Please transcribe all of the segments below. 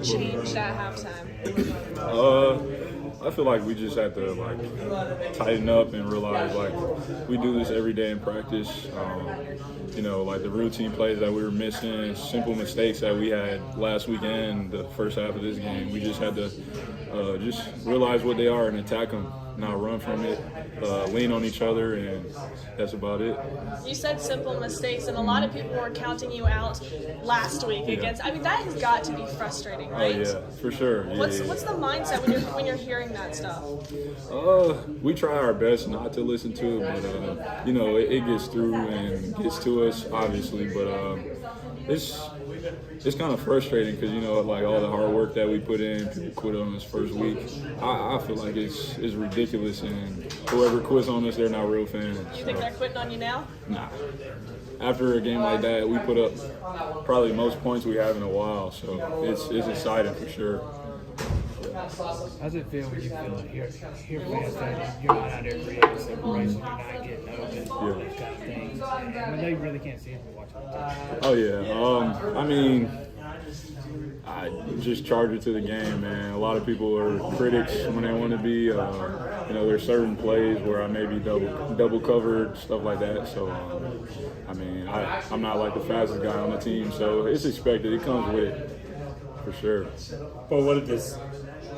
Changed at halftime? I feel like we just have to tighten up and realize we do this every day in practice. Like the routine plays that we were missing, simple mistakes that we had last weekend, the first half of this game. We just had to just realize what they are and attack them, not run from it, lean on each other, and that's about it. You said simple mistakes, and a lot of people were counting you out last week against. I mean, that has got to be frustrating, right? Oh yeah, for sure. What's the mindset when you're hearing that stuff? We try our best not to listen to it, but it gets through and gets to us, obviously. But it's kind of frustrating because all the hard work that we put in, people quit on us first week. I feel like it's ridiculous, and whoever quits on us, they're not real fans. You think they're quitting on you now? Nah. After a game like that, we put up probably the most points we have in a while, so it's exciting for sure. How's it feel when you hear fans saying you're not out there creating separation, you're not getting open, all these kind of things, when they really can't see it from watching the Oh yeah. I just charge it to the game, man. A lot of people are critics when they want to be. There's certain plays where I may be double covered, stuff like that. So, I'm not like the fastest guy on the team, so it's expected. It comes with it, for sure. But what did this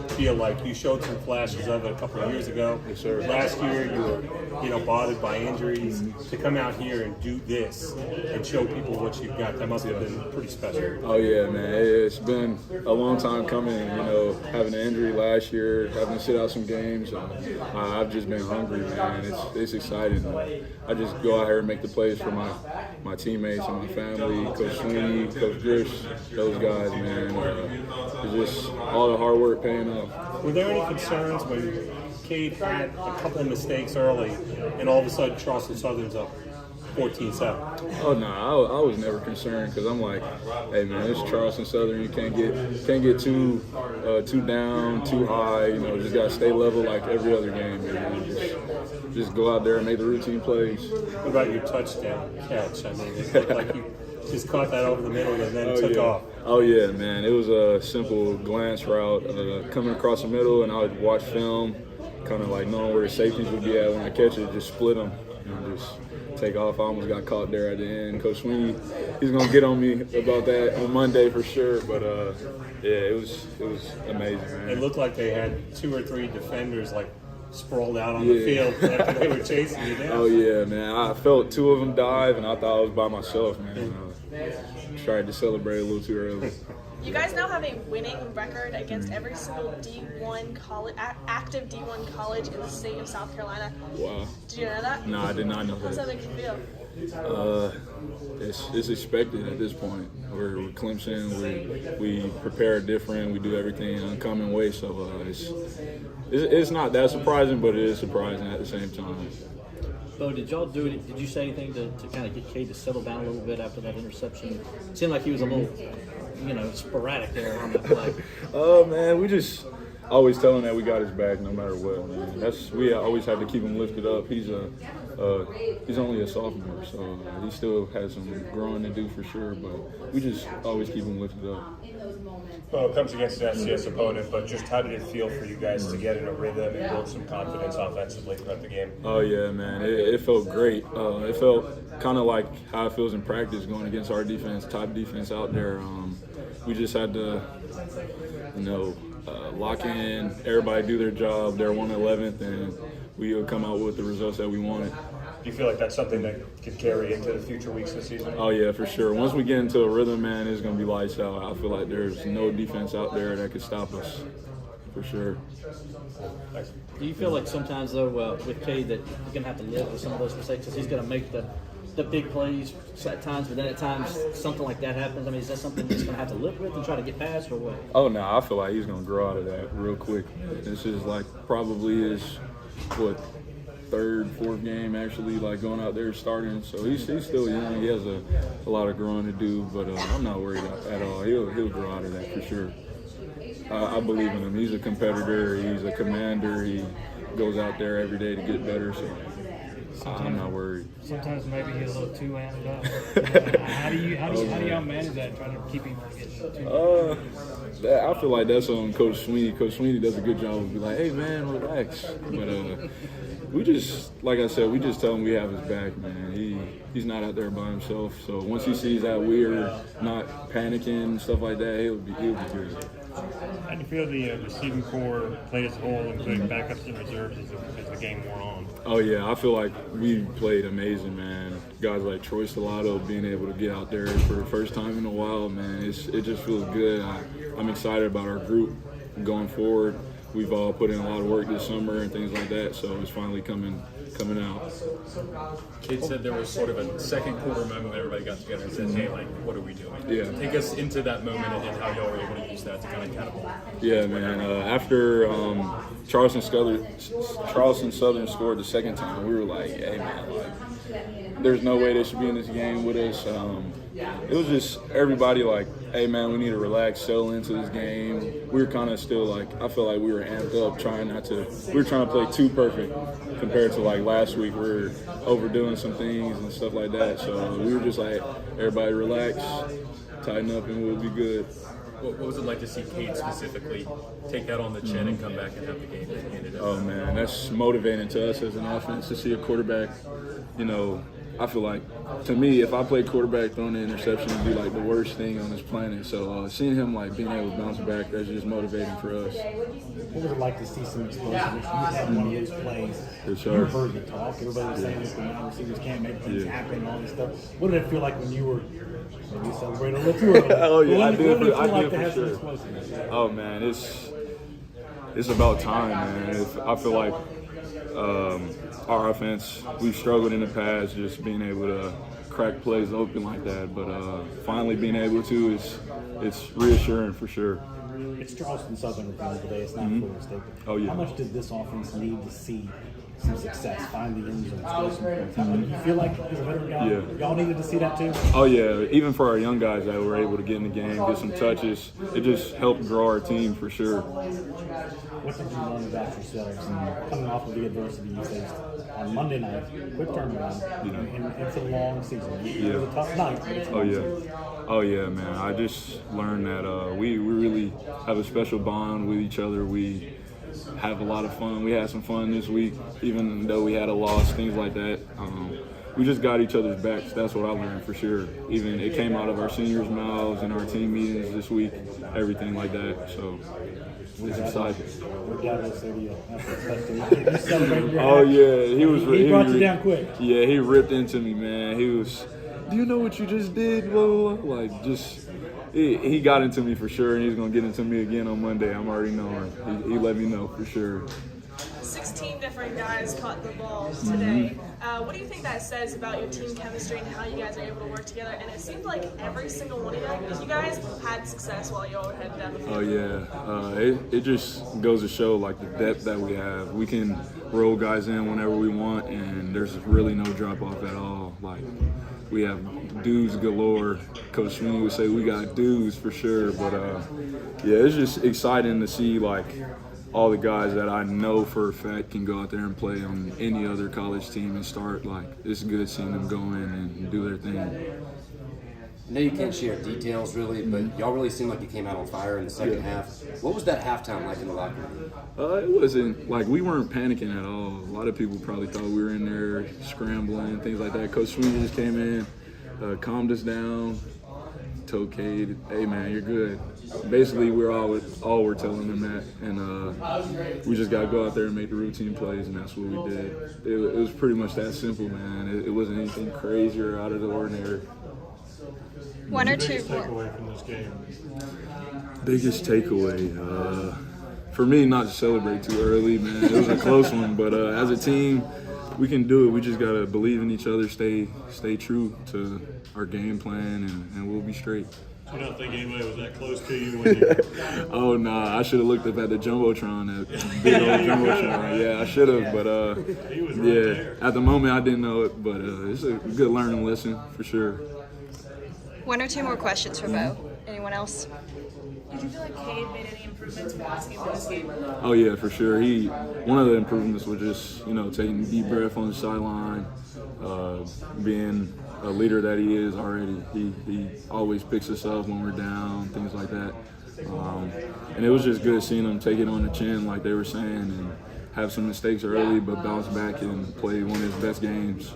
feel like? You showed some flashes of it a couple of years ago. Yes, sir. Last year, you were, bothered by injuries. To come out here and do this and show people what you've got, that must have been pretty special. Oh yeah, man. It's been a long time coming. Having an injury last year, having to sit out some games. I've just been hungry, man. It's exciting. I just go out here and make the plays for my teammates and my family, Coach Sweeney, Coach Grish, those guys, man. It's just all the hard work paying off. Were there any concerns when Cade had a couple of mistakes early and all of a sudden Charleston Southern's up 14-7? Oh no, I was never concerned because I'm like, hey man, it's Charleston Southern. You can't get too down, too high. Just gotta stay level like every other game. Man. Just go out there and make the routine plays. What about your touchdown catch? I mean, it looked like you just caught that over the middle and then took off. Oh yeah, man. It was a simple glance route coming across the middle, and I would watch film, kind of like knowing where the safeties would be at when I catch it, just split them and just take off. I almost got caught there at the end. Coach Sweeney, he's gonna get on me about that on Monday for sure. But it was amazing, man. It looked like they had 2 or 3 defenders sprawled out on the field after they were chasing you down. Oh yeah, man. I felt 2 of them dive, and I thought I was by myself, man. Tried to celebrate a little too early. You guys now have a winning record against every single D1 college, active D1 college in the state of South Carolina. Wow. Did you know that? No, I did not know How's that that. make you feel? It's expected at this point. We're Clemson. We prepare different. We do everything in an uncommon way. So it's not that surprising, but it is surprising at the same time. Beaux, did y'all do it? Did you say anything to kind of get Cade to settle down a little bit after that interception? It seemed like he was a little, sporadic there on that play. Oh man, we just always tell him that we got his back no matter what, man. We always have to keep him lifted up. He's only a sophomore, so he still has some growing to do for sure. But we just always keep him lifted up. Well, it comes against an FCS opponent, but just how did it feel for you guys to get in a rhythm and build some confidence offensively throughout the game? Oh yeah, man, it felt great. It felt kind of like how it feels in practice going against our defense, top defense out there. We just had to, lock in, everybody do their job. They're 111th, and we would come out with the results that we wanted. Do you feel like that's something that could carry into the future weeks of the season? Oh yeah, for sure. Once we get into a rhythm, man, it's gonna be lights out. I feel like there's no defense out there that could stop us, for sure. Thanks. Do you feel like sometimes, though, with Cade, that you're going to have to live with some of those mistakes? Because he's going to make the big plays at times, but then at times something like that happens. I mean, is that something he's going to have to live with and try to get past, or what? Oh no, I feel like he's gonna grow out of that real quick. This is probably his third, fourth game actually, going out there starting. So he's still young. He has a lot of growing to do, but I'm not worried at all. He'll grow out of that for sure. I believe in him. He's a competitor. He's a commander. He goes out there every day to get better. So I'm not worried. Sometimes maybe he's a little too amped up. How do y'all manage that? Trying to keep him from getting too I feel like that's on Coach Sweeney. Coach Sweeney does a good job of be like, hey man, relax. But we just, like I said, we just tell him we have his back, man. He's not out there by himself. So once he sees that we're not panicking and stuff like that, he'll be good. How do you feel the receiving core played as a whole, including backups and reserves, as the game wore on? Oh yeah, I feel like we played amazing, man. Guys like Troy Stellato being able to get out there for the first time in a while, man. It just feels good. I'm excited about our group going forward. We've all put in a lot of work this summer and things like that, so it's finally coming out. Kate said there was sort of a second quarter moment when everybody got together and said, hey, like, what are we doing? Yeah. Take us into that moment and how y'all were able to use that to kind of catapult. Yeah, man. After Charleston Southern scored the second time, we were like, hey, man, like, there's no way they should be in this game with us. It was just everybody like, hey, man, we need to relax, settle into this game. We were kind of still like, I feel like we were amped up, we were trying to play too perfect compared to like last week. We were overdoing some things and stuff like that. So we were just like, everybody relax, tighten up, and we'll be good. What was it like to see Kate specifically take that on the chin and come back and have the game that he ended up? Oh, man, that's motivating to us as an offense to see a quarterback, I feel like, to me, if I play quarterback, throwing an interception would be like the worst thing on this planet. So seeing him like being able to bounce back, that's just motivating for us. What was it like to see some explosiveness? You had one of those plays. For sure. You heard the talk. Everybody was saying that the wide receivers can't make things happen and all this stuff. What did it feel like when you were maybe celebrating a little too early? Oh yeah, what I did did it feel like for to have some sure. explosiveness? Oh man, it's about time, man. I feel like our offense, we've struggled in the past just being able to crack plays open like that, but finally being able to, it's reassuring for sure. It's Charleston Southern at the end of the day. It's not Florida State. Oh, yeah. How much did this offense need to see some success, find the end zone, score some points? Do you feel like as a veteran guy, y'all needed to see that too? Oh yeah, even for our young guys that were able to get in the game, get some touches, it just helped grow our team for sure. What did you learn about yourselves coming off of the adversity you faced on Monday night? Quick turnaround, and it's a long season. It was a tough night. But it's a long season. Oh yeah, man. I just learned that we really have a special bond with each other. We have a lot of fun. We had some fun this week, even though we had a loss, things like that. We just got each other's backs. That's what I learned for sure. Even it came out of our seniors' mouths and our team meetings this week, everything like that. So it's exciting. What dad will say to you after you celebrated your Oh yeah, he brought you down quick. Yeah, he ripped into me, man. He was, do you know what you just did? Blah, blah, blah. Like just. He got into me for sure, and he's going to get into me again on Monday. I'm already knowing. He let me know for sure. 16 different guys caught the ball today. What do you think that says about your team chemistry and how you guys are able to work together? And it seemed like every single one of you guys had success while you all were heading down the field. Oh yeah, it just goes to show like the depth that we have. We can roll guys in whenever we want, and there's really no drop off at all. Like we have dudes galore. Coach Sweeney would say we got dudes for sure, but yeah, it's just exciting to see like all the guys that I know for a fact can go out there and play on any other college team and start. Like it's good seeing them go in and do their thing. I know you can't share details really, but y'all really seemed like you came out on fire in the second half. What was that halftime like in the locker room? It wasn't like we weren't panicking at all. A lot of people probably thought we were in there scrambling, things like that. Coach Sweeney just came in, calmed us down, told Cade, "Hey man, you're good." Basically, we're all we're telling them that, and we just got to go out there and make the routine plays, and that's what we did. It was pretty much that simple, man. It wasn't anything crazy or out of the ordinary. One or two Takeaway from this game. Biggest takeaway, for me, not to celebrate too early, man. It was a close one, but as a team, we can do it. We just gotta believe in each other, stay true to our game plan, and we'll be straight. I don't think anybody was that close to you when you. Oh nah, I should have looked up at the jumbotron, that big old jumbotron. Yeah, I should have, but He was right there. At the moment I didn't know it, but it's a good learning lesson for sure. One or two more questions for Beaux. Anyone else? Did you feel like Cade made any improvements from last game to this game? Oh yeah, for sure. One of the improvements was just taking a deep breath on the sideline, being a leader that he is already. He always picks us up when we're down, things like that. And it was just good seeing him take it on the chin, like they were saying, and have some mistakes early, but bounce back and play one of his best games